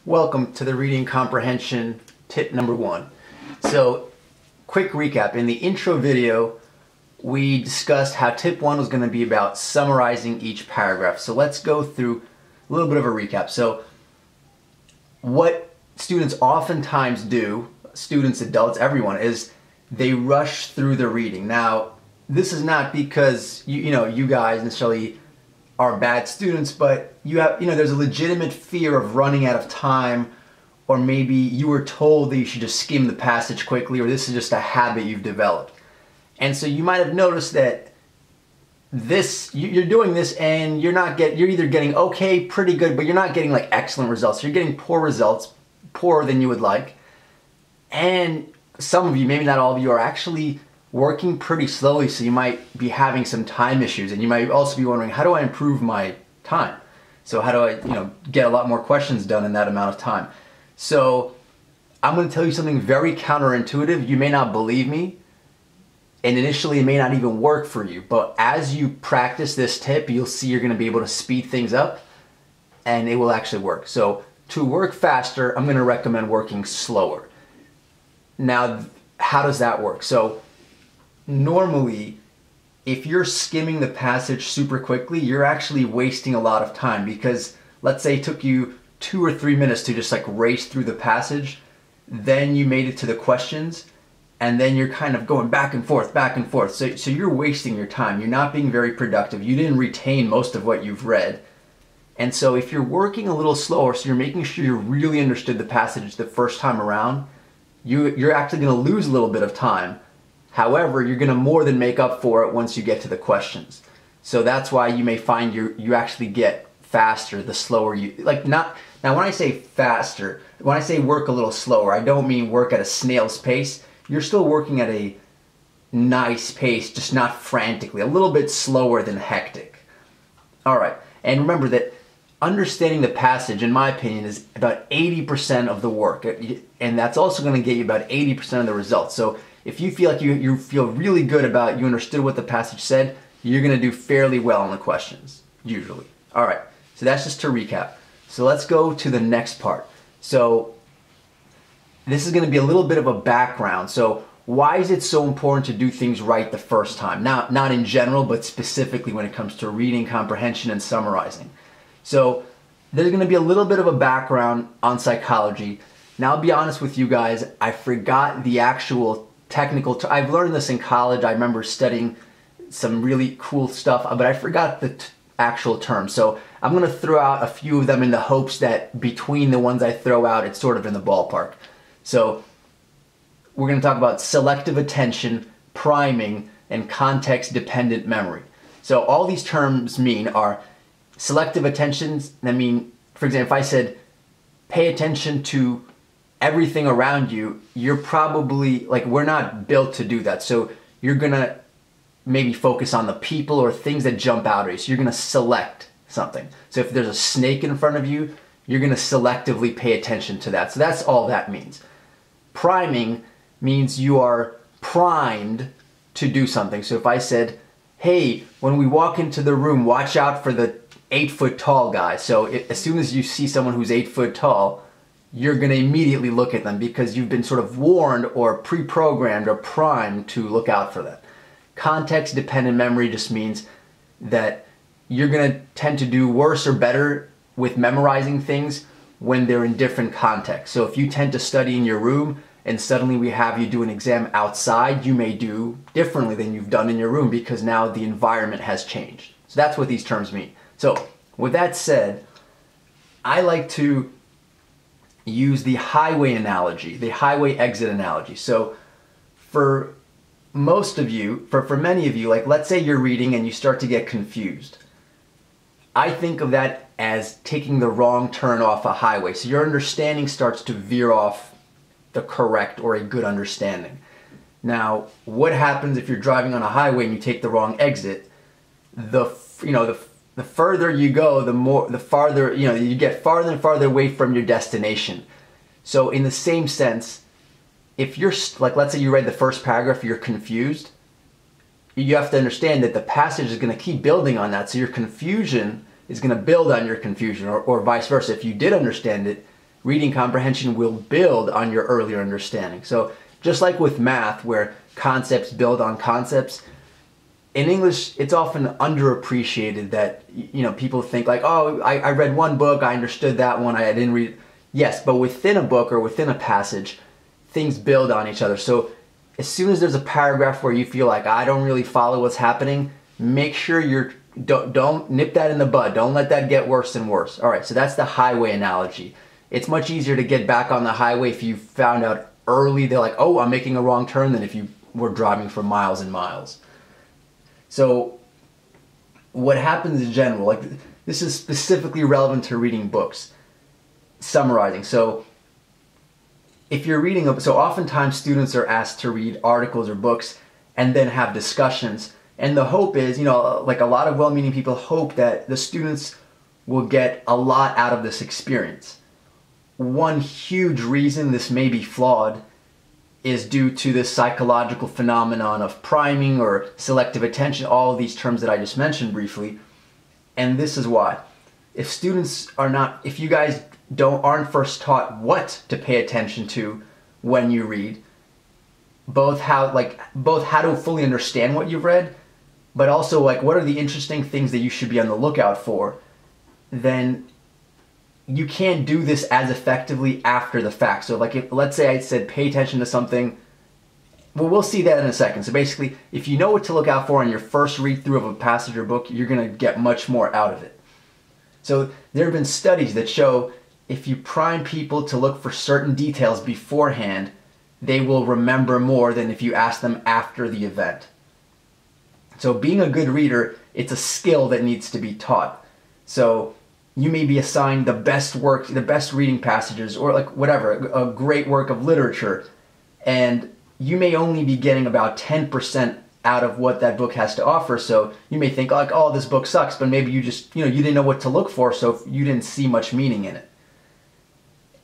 Welcome to the Reading Comprehension Tip number 1. So, quick recap. In the intro video, we discussed how tip 1 was going to be about summarizing each paragraph. So let's go through a little bit of a recap. So, what students oftentimes do, students, adults, everyone, is they rush through the reading. Now, this is not because you guys necessarily are bad students, but there's a legitimate fear of running out of time, or maybe you were told that you should just skim the passage quickly, or this is just a habit you've developed. And so you might have noticed that you're doing this and you're either getting okay, pretty good, but you're not getting like excellent results. You're getting poor results, poorer than you would like. And some of you, maybe not all of you, are actually working pretty slowly, so you might be having some time issues, and you might also be wondering, how do I improve my time? So how do I get a lot more questions done in that amount of time? So I'm going to tell you something very counterintuitive. You may not believe me, and initially it may not even work for you, but as you practice this tip, you'll see you're going to be able to speed things up, and it will actually work. So to work faster, I'm going to recommend working slower. Now, how does that work? So normally, if you're skimming the passage super quickly, you're actually wasting a lot of time, because let's say it took you 2 or 3 minutes to just like race through the passage, then you made it to the questions, and then you're kind of going back and forth. So you're wasting your time. You're not being very productive. You didn't retain most of what you've read. And so if you're working a little slower, so you're making sure you really understood the passage the first time around, you're actually going to lose a little bit of time. However, you're going to more than make up for it once you get to the questions. So that's why you may find you actually get faster the slower you, now when I say faster, when I say work a little slower, I don't mean work at a snail's pace. You're still working at a nice pace, just not frantically, a little bit slower than hectic. Alright, and remember that understanding the passage, in my opinion, is about 80% of the work, and that's also going to get you about 80% of the results. So if you feel like you feel really good about you understood what the passage said, you're going to do fairly well on the questions, usually. All right, so that's just to recap. So let's go to the next part. So this is going to be a little bit of a background. So why is it so important to do things right the first time? Not in general, but specifically when it comes to reading, comprehension, and summarizing. So there's going to be a little bit of a background on psychology. Now, I'll be honest with you guys, I forgot the actual technical I've learned this in college. I remember studying some really cool stuff, but I forgot the actual terms. So I'm going to throw out a few of them in the hopes that between the ones I throw out, it's sort of in the ballpark. So we're going to talk about selective attention, priming, and context-dependent memory. So all these terms are selective attentions. I mean, for example, if I said, pay attention to everything around you, you're probably, we're not built to do that. So you're going to maybe focus on the people or things that jump out at you. So you're going to select something. So if there's a snake in front of you, you're going to selectively pay attention to that. So that's all that means. Priming means you are primed to do something. So if I said, hey, when we walk into the room, watch out for the 8-foot-tall guy. So as soon as you see someone who's 8 foot tall, you're going to immediately look at them because you've been sort of warned or pre-programmed or primed to look out for that. Context-dependent memory just means that you're going to tend to do worse or better with memorizing things when they're in different contexts. So if you tend to study in your room and suddenly we have you do an exam outside, you may do differently than you've done in your room because now the environment has changed. So that's what these terms mean. So with that said, I like to use the highway analogy, the highway exit analogy. So for most of you, for many of you, let's say you're reading and you start to get confused. I think of that as taking the wrong turn off a highway. So your understanding starts to veer off the correct or a good understanding. Now, what happens if you're driving on a highway and you take the wrong exit? The further you go, the farther, you get farther and farther away from your destination. So in the same sense, if you're, let's say you read the first paragraph, you're confused, you have to understand that the passage is going to keep building on that. So your confusion is going to build on your confusion, or vice versa. If you did understand it, reading comprehension will build on your earlier understanding. So just like with math, where concepts build on concepts, in English, it's often underappreciated that, people think like, oh, I read one book, I understood that one, I didn't read. Yes, but within a book or within a passage, things build on each other. So as soon as there's a paragraph where you feel like, I don't really follow what's happening, make sure don't nip that in the bud. Don't let that get worse and worse. All right, so that's the highway analogy. It's much easier to get back on the highway if you found out early, they're like, oh, I'm making a wrong turn, than if you were driving for miles and miles. So what happens in general, like this is specifically relevant to reading books, summarizing. So if you're reading, so oftentimes students are asked to read articles or books and then have discussions. And the hope is, like a lot of well-meaning people hope that the students will get a lot out of this experience. One huge reason this may be flawed is due to this psychological phenomenon of priming or selective attention, all of these terms that I just mentioned briefly. And this is why. If you guys aren't first taught what to pay attention to when you read, both how to fully understand what you've read, but also like what are the interesting things that you should be on the lookout for, then you can't do this as effectively after the fact. So like let's say I said pay attention to something, well, we'll see that in a second. So basically, if you know what to look out for on your first read through of a passage or book, you're going to get much more out of it. So there have been studies that show if you prime people to look for certain details beforehand, they will remember more than if you ask them after the event. So being a good reader, it's a skill that needs to be taught. So you may be assigned the best work, the best reading passages, or like whatever, a great work of literature, and you may only be getting about 10% out of what that book has to offer. So you may think like, oh, this book sucks, but maybe you just, you didn't know what to look for, so you didn't see much meaning in it.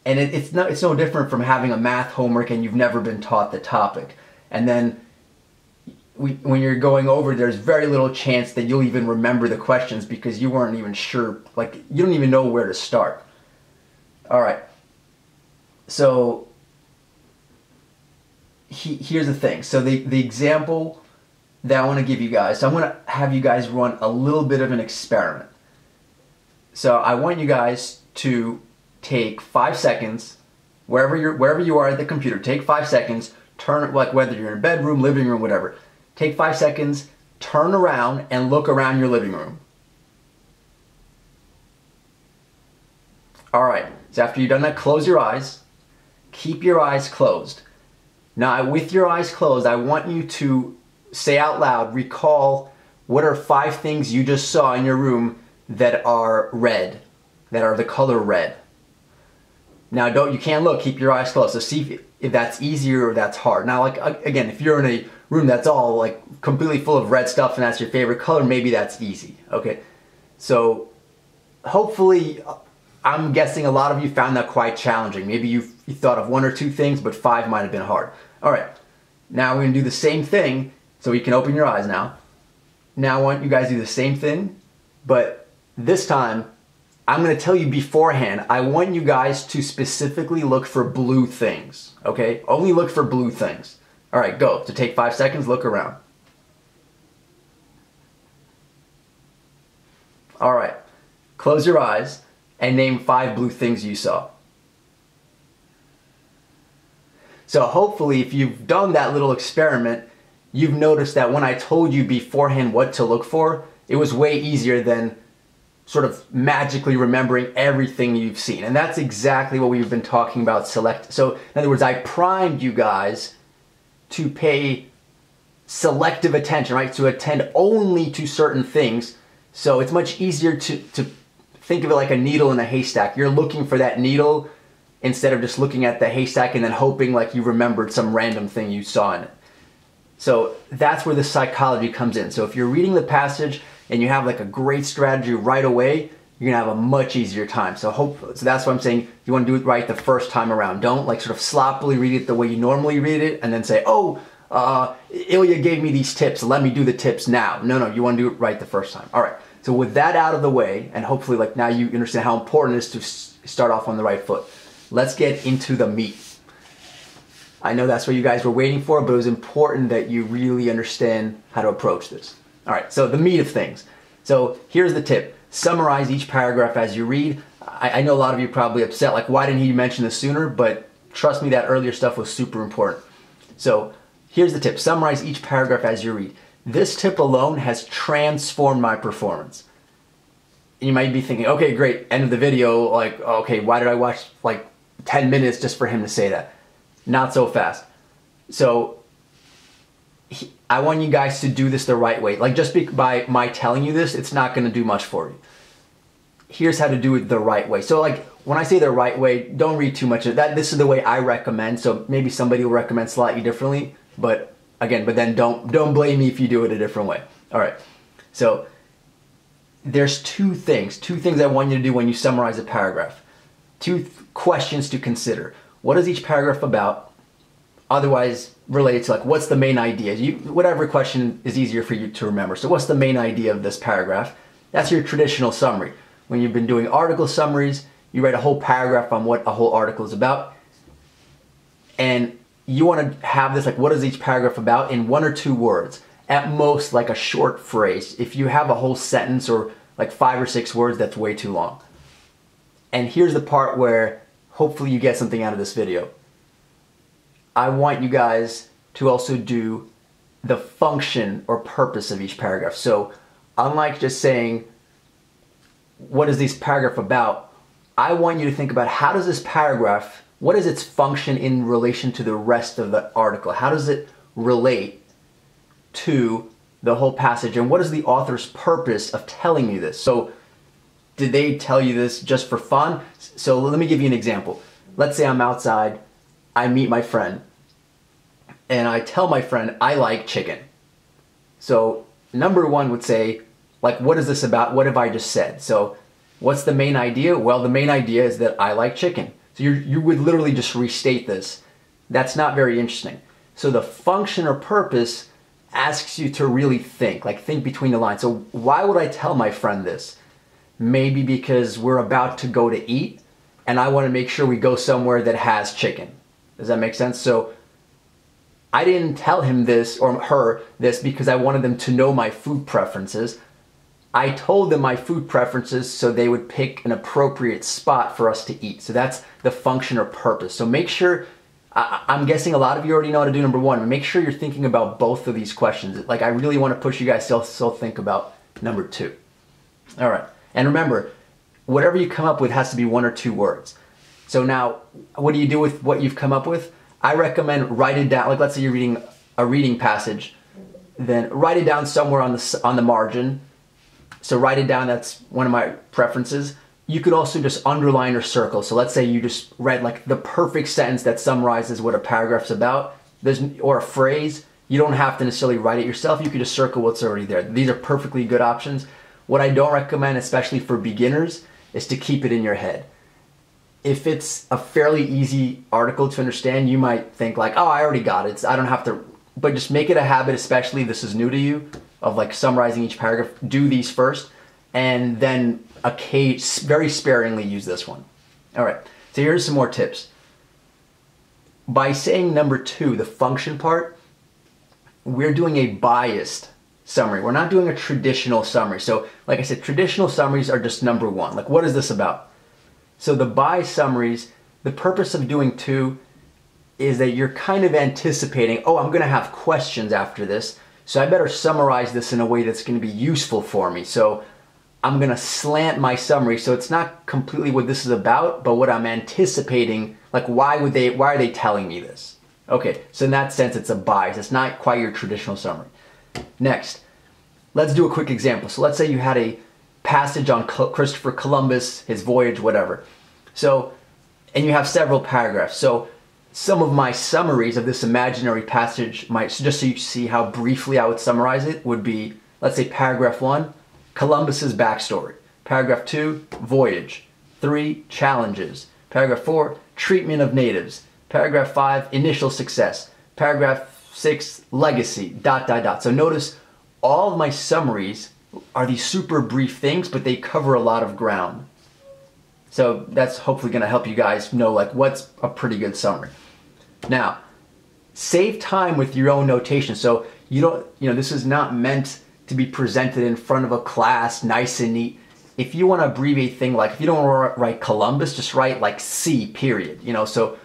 And it's no different from having a math homework and you've never been taught the topic. And then when you're going over, there's very little chance that you'll even remember the questions because you weren't even sure, like you don't even know where to start. All right. So here's the thing. So the example that I want to give you guys, so I'm going to have you guys run a little bit of an experiment. So I want you guys to take 5 seconds, wherever you are at the computer, take 5 seconds, turn, like whether you're in a bedroom, living room, whatever, take 5 seconds, turn around and look around your living room. All right, so after you've done that, close your eyes. Keep your eyes closed. Now, with your eyes closed, I want you to say out loud, recall what are 5 things you just saw in your room that are red, that are the color red. Now, you can't look, keep your eyes closed. So see if that's easier or that's hard. Now, like again, if you're in a room that's all like completely full of red stuff and that's your favorite color, maybe that's easy, okay? So hopefully, I'm guessing a lot of you found that quite challenging. Maybe you thought of 1 or 2 things, but 5 might have been hard. All right, now we're gonna do the same thing, so you can open your eyes now. Now I want you guys to do the same thing, but this time, I'm gonna tell you beforehand, I want you guys to specifically look for blue things, okay? Only look for blue things. All right, go. So take 5 seconds, look around. All right, close your eyes and name 5 blue things you saw. So hopefully if you've done that little experiment, you've noticed that when I told you beforehand what to look for, it was way easier than sort of magically remembering everything you've seen. And that's exactly what we've been talking about Selective. So in other words, I primed you guys to pay selective attention, right? To attend only to certain things. So it's much easier to think of it like a needle in a haystack. You're looking for that needle instead of just looking at the haystack and then hoping like you remembered some random thing you saw in it. So that's where the psychology comes in. So if you're reading the passage and you have like a great strategy right away, you're gonna have a much easier time. So that's why I'm saying you wanna do it right the first time around. Don't like sort of sloppily read it the way you normally read it and then say, oh, Ilya gave me these tips, let me do the tips now. No, you wanna do it right the first time. All right, so with that out of the way, and hopefully like now you understand how important it is to start off on the right foot. let's get into the meat. I know that's what you guys were waiting for, but it was important that you really understand how to approach this. All right, so the meat of things. So here's the tip. Summarize each paragraph as you read. I know a lot of you are probably upset, like, why didn't he mention this sooner? But trust me, that earlier stuff was super important. So here's the tip. Summarize each paragraph as you read. This tip alone has transformed my performance. And you might be thinking, okay, great, end of the video, like, okay, why did I watch like 10 minutes just for him to say that? Not so fast. So I want you guys to do this the right way. Like, just by my telling you this, it's not going to do much for you. Here's how to do it the right way. So like, when I say the right way, don't read too much of that. This is the way I recommend. So maybe somebody will recommend slightly differently, but then don't blame me if you do it a different way. All right. So there's two things I want you to do when you summarize a paragraph. Two questions to consider. What is each paragraph about? Otherwise related to, like, what's the main idea? Whatever question is easier for you to remember. So what's the main idea of this paragraph? That's your traditional summary. When you've been doing article summaries, you write a whole paragraph on what a whole article is about. And you want to have this, like, what is each paragraph about, in 1 or 2 words. At most, like a short phrase. If you have a whole sentence or like 5 or 6 words, that's way too long. And here's the part where hopefully you get something out of this video. I want you guys to also do the function or purpose of each paragraph. So unlike just saying, what is this paragraph about? I want you to think about, how does this paragraph, what is its function in relation to the rest of the article? How does it relate to the whole passage? And what is the author's purpose of telling you this? So did they tell you this just for fun? So let me give you an example. Let's say I'm outside, I meet my friend, and I tell my friend I like chicken. So number 1 would say, like, what is this about? What have I just said? So what's the main idea? Well, the main idea is that I like chicken. So you would literally just restate this. That's not very interesting. So the function or purpose asks you to really think between the lines. So why would I tell my friend this? Maybe because we're about to go to eat and I want to make sure we go somewhere that has chicken. Does that make sense? So I didn't tell him this or her this because I wanted them to know my food preferences. I told them my food preferences so they would pick an appropriate spot for us to eat. So that's the function or purpose. So make sure, I'm guessing a lot of you already know how to do number 1, but make sure you're thinking about both of these questions. Like, I really want to push you guys to also think about number 2. All right. And remember, whatever you come up with has to be 1 or 2 words. So now, what do you do with what you've come up with? I recommend write it down. Like, let's say you're reading a reading passage, then write it down somewhere on the margin. So write it down, that's one of my preferences. You could also just underline or circle. So let's say you just read like the perfect sentence that summarizes what a paragraph's about, or a phrase. You don't have to necessarily write it yourself. You could just circle what's already there. These are perfectly good options. What I don't recommend, especially for beginners, is to keep it in your head. If it's a fairly easy article to understand, you might think like, oh, I already got it. I don't have to, but just make it a habit, especially if this is new to you, of like summarizing each paragraph. Do these first, and then very sparingly use this one. All right, so here's some more tips. By saying number 2, the function part, we're doing a biased summary. We're not doing a traditional summary. So like I said, traditional summaries are just number 1. Like, what is this about? So the biased summaries, the purpose of doing 2 is that you're kind of anticipating, oh, I'm gonna have questions after this, so I better summarize this in a way that's gonna be useful for me. So I'm gonna slant my summary so it's not completely what this is about, but what I'm anticipating, like why are they telling me this? Okay, so in that sense it's a bias. It's not quite your traditional summary. Next, let's do a quick example. So let's say you had a passage on Christopher Columbus, his voyage, whatever. So, and you have several paragraphs. So some of my summaries of this imaginary passage might, just so you see how briefly I would summarize it, would be, let's say paragraph 1, Columbus's backstory. Paragraph 2, voyage. 3, challenges. Paragraph 4, treatment of natives. Paragraph 5, initial success. Paragraph 6, legacy, ... So notice all of my summaries are these super brief things, but they cover a lot of ground. So that's hopefully going to help you guys know like what's a pretty good summary. Now, save time with your own notation. So you don't, this is not meant to be presented in front of a class nice and neat. If you want to abbreviate thing, like if you don't want to write Columbus, just write like C period, so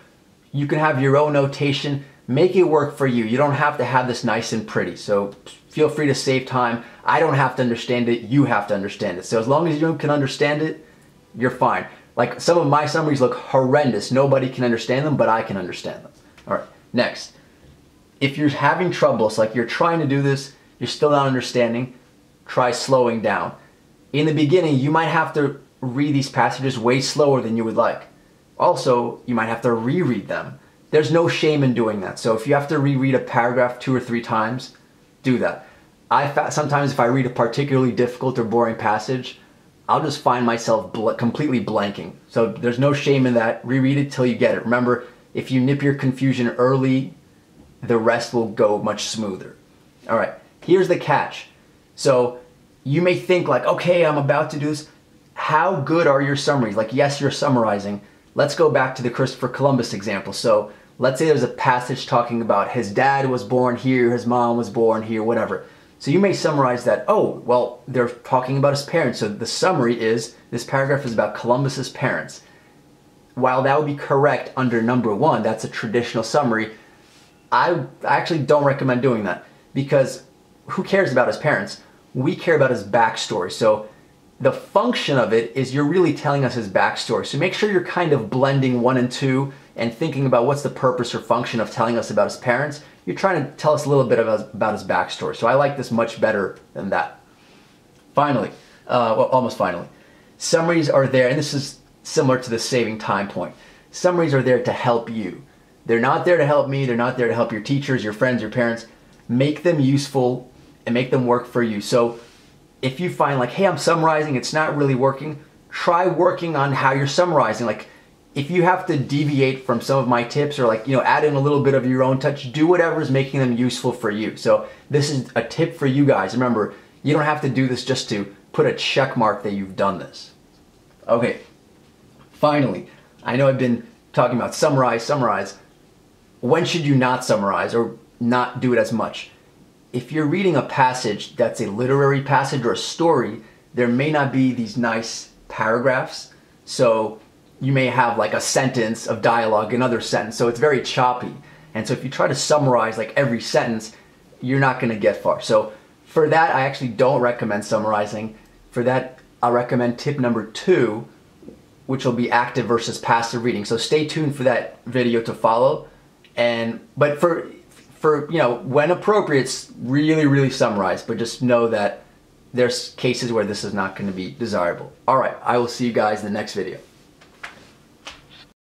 you can have your own notation, make it work for you. You don't have to have this nice and pretty. So feel free to save time. I don't have to understand it. You have to understand it. So as long as you can understand it, you're fine. Like some of my summaries look horrendous. Nobody can understand them, but I can understand them. All right, next. If you're having trouble, so like you're trying to do this, you're still not understanding, try slowing down. In the beginning, you might have to read these passages way slower than you would like. Also, you might have to reread them. There's no shame in doing that. So if you have to reread a paragraph 2 or 3 times, do that. Sometimes if I read a particularly difficult or boring passage, I'll just find myself completely blanking. So there's no shame in that. Reread it till you get it. Remember, if you nip your confusion early, the rest will go much smoother. All right, here's the catch. So you may think like, okay, I'm about to do this. How good are your summaries? Like, yes, you're summarizing. Let's go back to the Christopher Columbus example. So let's say there's a passage talking about his dad was born here, his mom was born here, whatever. So you may summarize that, oh, well, they're talking about his parents. So the summary is, this paragraph is about Columbus's parents. While that would be correct under number 1, that's a traditional summary, I actually don't recommend doing that, because who cares about his parents? We care about his backstory. So the function of it is you're really telling us his backstory. So make sure you're kind of blending 1 and 2 and thinking about what's the purpose or function of telling us about his parents. You're trying to tell us a little bit about his backstory. So I like this much better than that. Finally, well, almost finally, summaries are there, and this is similar to the saving time point. Summaries are there to help you. They're not there to help me. They're not there to help your teachers, your friends, your parents. Make them useful and make them work for you. So if you find like, hey, I'm summarizing, it's not really working, try working on how you're summarizing. Like if you have to deviate from some of my tips or like, add in a little bit of your own touch, do whatever is making them useful for you. So this is a tip for you guys. Remember, you don't have to do this just to put a check mark that you've done this. Okay, finally, I know I've been talking about summarize. When should you not summarize or not do it as much? If you're reading a passage that's a literary passage or a story, there may not be these nice paragraphs. So you may have like a sentence of dialogue, another sentence, so it's very choppy. And so if you try to summarize like every sentence, you're not going to get far. So for that, I actually don't recommend summarizing. For that, I'll recommend tip number 2, which will be active versus passive reading. So stay tuned for that video to follow. But for when appropriate, really summarize, but just know that there's cases where this is not going to be desirable. All right, I will see you guys in the next video.